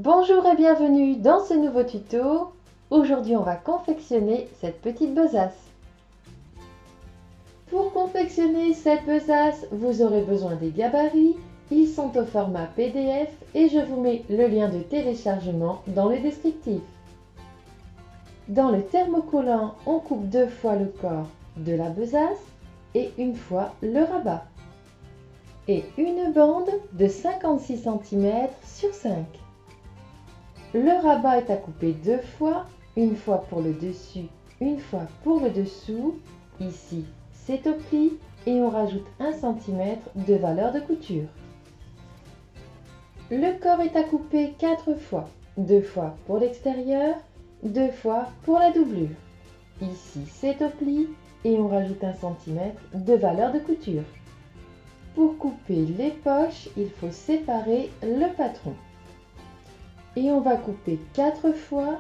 Bonjour et bienvenue dans ce nouveau tuto. Aujourd'hui on va confectionner cette petite besace. Pour confectionner cette besace, vous aurez besoin des gabarits. Ils sont au format PDF et je vous mets le lien de téléchargement dans le descriptif. Dans le thermocollant, on coupe 2 fois le corps de la besace et 1 fois le rabat. Et une bande de 56 cm sur 5. Le rabat est à couper 2 fois, une fois pour le dessus, une fois pour le dessous. Ici, c'est au pli et on rajoute 1 cm de valeur de couture. Le corps est à couper 4 fois, 2 fois pour l'extérieur, 2 fois pour la doublure. Ici, c'est au pli et on rajoute 1 cm de valeur de couture. Pour couper les poches, il faut séparer le patron. Et on va couper 4 fois,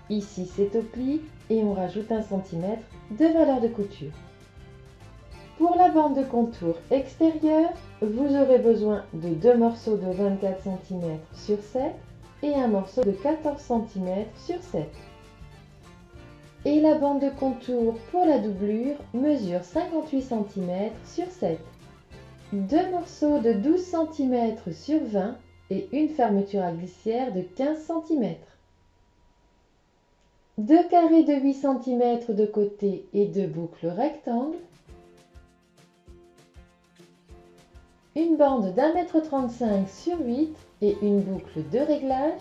ici c'est au pli et on rajoute 1 cm de valeur de couture. Pour la bande de contour extérieure, vous aurez besoin de 2 morceaux de 24 cm sur 7 et un morceau de 14 cm sur 7. Et la bande de contour pour la doublure mesure 58 cm sur 7. 2 morceaux de 12 cm sur 20 et une fermeture à glissière de 15 cm. 2 carrés de 8 cm de côté et 2 boucles rectangles. Une bande d'1,35 m sur 8 et une boucle de réglage.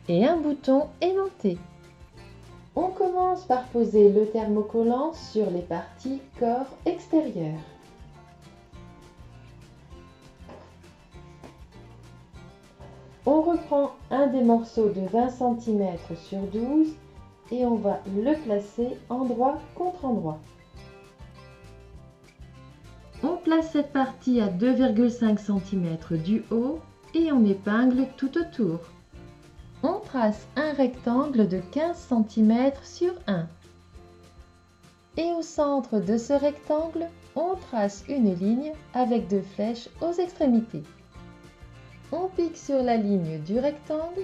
Et un bouton aimanté. On commence par poser le thermocollant sur les parties corps extérieur. On reprend un des morceaux de 20 cm sur 12 et on va le placer endroit contre endroit. On place cette partie à 2,5 cm du haut et on épingle tout autour. On trace un rectangle de 15 cm sur 1. Et au centre de ce rectangle, on trace une ligne avec 2 flèches aux extrémités. On pique sur la ligne du rectangle,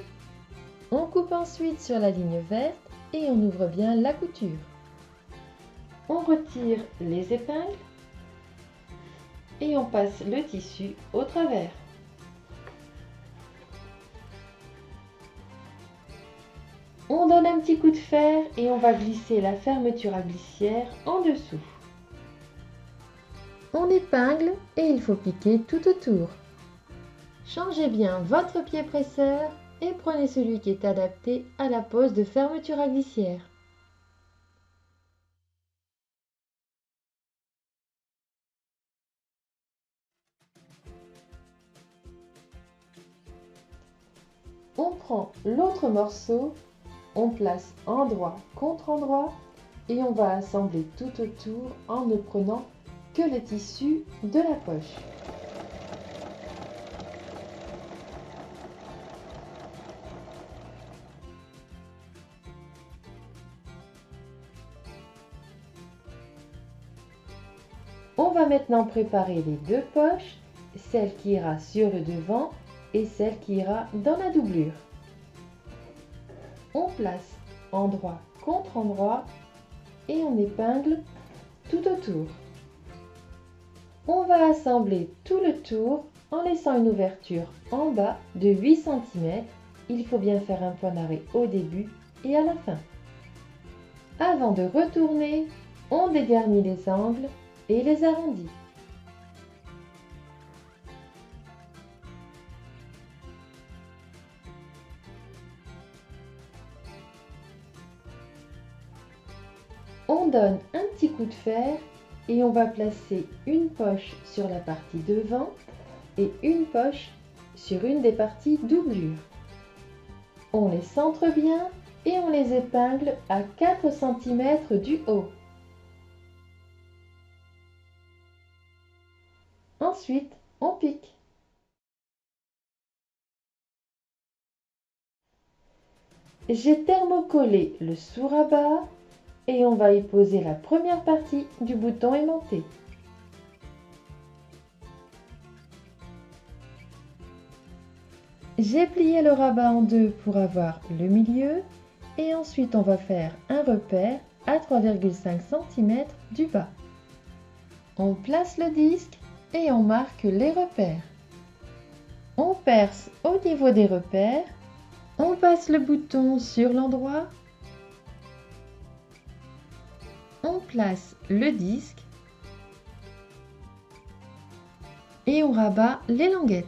on coupe ensuite sur la ligne verte et on ouvre bien la couture. On retire les épingles et on passe le tissu au travers. On donne un petit coup de fer et on va glisser la fermeture à glissière en dessous. On épingle et il faut piquer tout autour. Changez bien votre pied presseur et prenez celui qui est adapté à la pose de fermeture à glissière. On prend l'autre morceau, on place endroit contre endroit et on va assembler tout autour en ne prenant que le tissu de la poche. On va maintenant préparer les 2 poches, celle qui ira sur le devant et celle qui ira dans la doublure. On place endroit contre endroit et on épingle tout autour. On va assembler tout le tour en laissant une ouverture en bas de 8 cm. Il faut bien faire un point d'arrêt au début et à la fin. Avant de retourner, on dégarnit les angles et les arrondit. On donne un petit coup de fer et on va placer une poche sur la partie devant et une poche sur une des parties doublure. On les centre bien et on les épingle à 4 cm du haut. Ensuite, on pique. J'ai thermocollé le sous-rabat et on va y poser la première partie du bouton aimanté. J'ai plié le rabat en deux pour avoir le milieu et ensuite on va faire un repère à 3,5 cm du bas. On place le disque et on marque les repères. On perce au niveau des repères, on passe le bouton sur l'endroit, on place le disque et on rabat les languettes.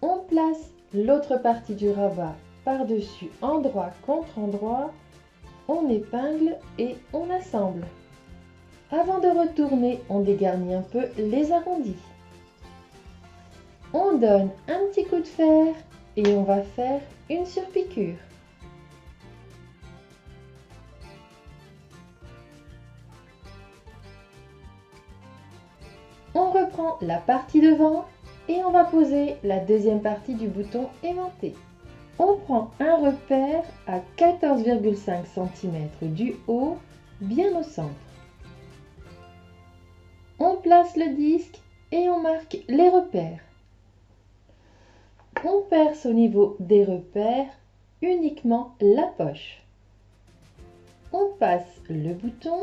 On place l'autre partie du rabat par-dessus endroit contre endroit, on épingle et on assemble. Avant de retourner, on dégarnit un peu les arrondis. On donne un petit coup de fer et on va faire une surpiqûre. On reprend la partie devant et on va poser la deuxième partie du bouton aimanté. On prend un repère à 14,5 cm du haut, bien au centre. On place le disque et on marque les repères. On perce au niveau des repères uniquement la poche. On passe le bouton.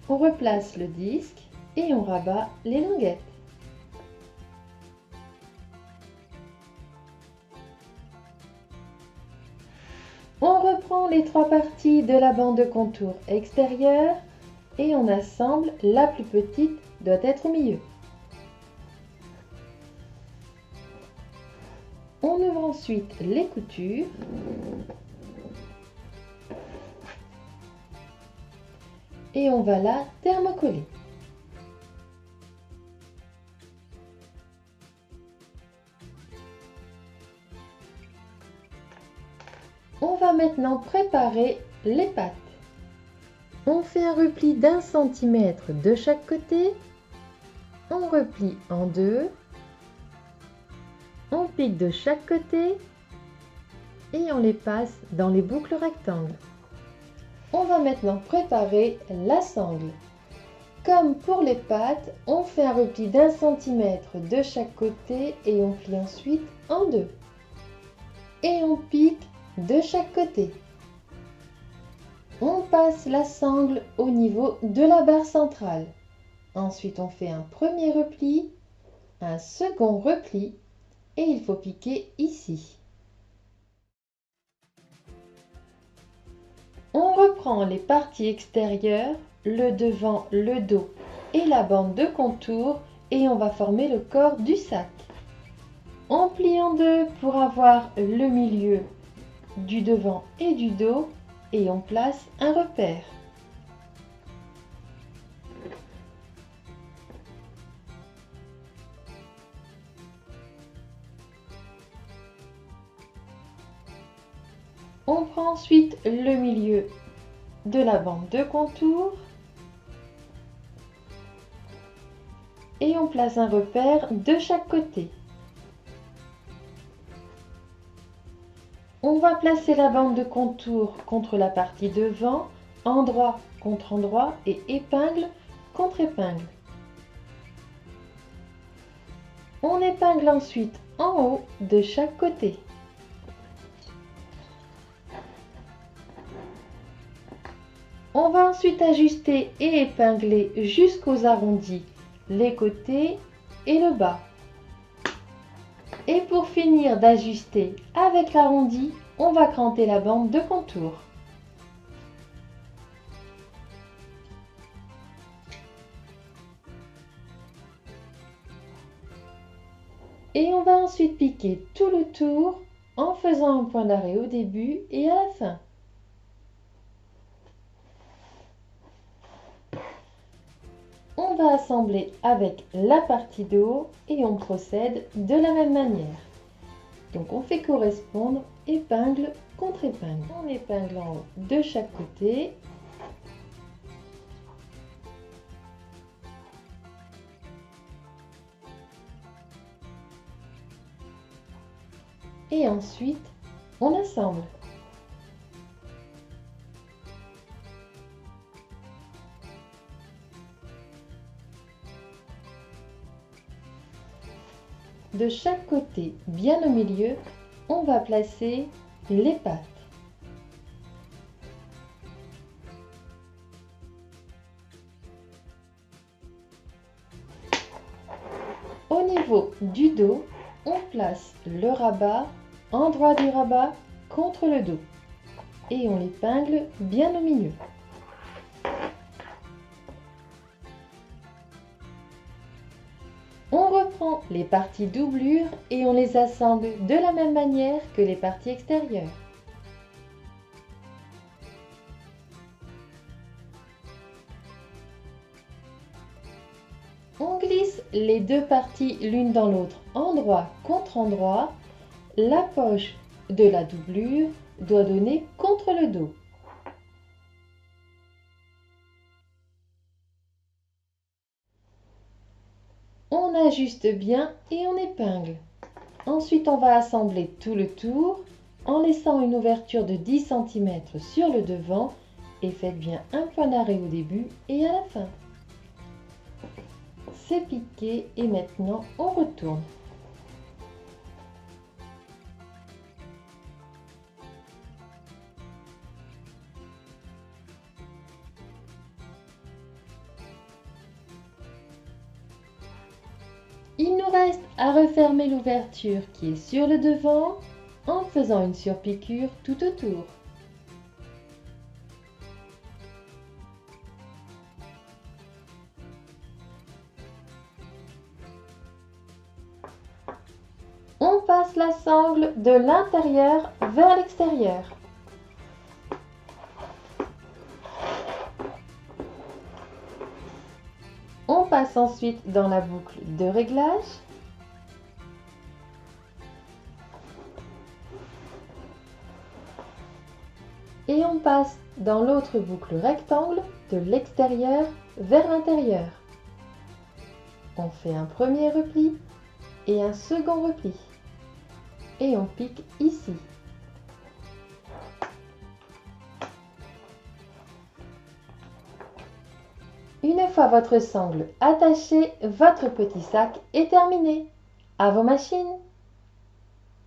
On replace le disque et on rabat les languettes. On reprend les trois parties de la bande de contour extérieure et on assemble. La plus petite doit être au milieu. On ouvre ensuite les coutures. Et on va la thermocoller. On va maintenant préparer les pattes. On fait un repli d'1 cm de chaque côté. On replie en deux. On pique de chaque côté et on les passe dans les boucles rectangles. On va maintenant préparer la sangle. Comme pour les pattes, on fait un repli d'1 cm de chaque côté et on plie ensuite en deux. Et on pique de chaque côté. On passe la sangle au niveau de la barre centrale. Ensuite, on fait un premier repli, un second repli et il faut piquer ici. On reprend les parties extérieures, le devant, le dos et la bande de contour et on va former le corps du sac. On plie en deux pour avoir le milieu du devant et du dos et on place un repère. On prend ensuite le milieu de la bande de contour et on place un repère de chaque côté. On va placer la bande de contour contre la partie devant, endroit contre endroit et épingle contre épingle. On épingle ensuite en haut de chaque côté. On va ensuite ajuster et épingler jusqu'aux arrondis, les côtés et le bas. Et pour finir d'ajuster avec l'arrondi, on va cranter la bande de contour. Et on va ensuite piquer tout le tour en faisant un point d'arrêt au début et à la fin. On va assembler avec la partie de haut et on procède de la même manière. Donc on fait correspondre épingle contre épingle. On épingle en haut de chaque côté. Et ensuite, on assemble. de chaque côté, bien au milieu, on va placer les pattes. Au niveau du dos, on place le rabat, endroit du rabat contre le dos et on l'épingle bien au milieu. On reprend les parties doublures et on les assemble de la même manière que les parties extérieures. On glisse les deux parties l'une dans l'autre, endroit contre endroit. La poche de la doublure doit donner contre le dos. On ajuste bien et on épingle. Ensuite, on va assembler tout le tour en laissant une ouverture de 10 cm sur le devant et faites bien un point d'arrêt au début et à la fin. C'est piqué et maintenant on retourne. Il nous reste à refermer l'ouverture qui est sur le devant en faisant une surpiqûre tout autour. On passe la sangle de l'intérieur vers l'extérieur. On passe ensuite dans la boucle de réglage. Et on passe dans l'autre boucle rectangle de l'extérieur vers l'intérieur. On fait un premier repli et un second repli. Et on pique ici. Une fois votre sangle attachée, votre petit sac est terminé. À vos machines!